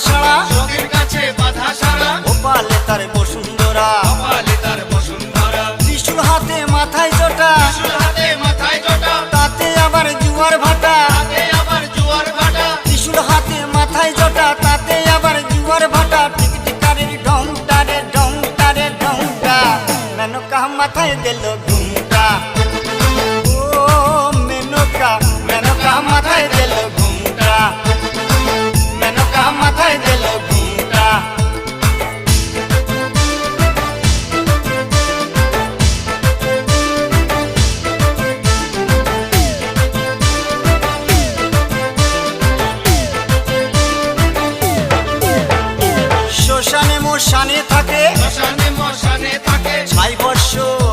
সারা, চোখের কাছে বাধা সারা, গোপালে তার বসুন্ধরা, কপালে তার বসুন্ধরা। ত্রিশূল হাতে মাথায় জটা, ত্রিশূল হাতে মাথায় জটা, তাতে আবার জুয়ার ভাটা। হাতে আবার জোয়ার ভাটা। ত্রিশূল হাতে মাথায় জটা, তাতে আবার জুয়ার ভাটা। টিকটিকারের ঢংটা রে ঢংটা রে ঢংটা, মেনকা মাথায় দিল ঘুমটা। ও মেনকা, মেনকা মাথায় দিল ঘুমটা, মেনকা মাথায় দিল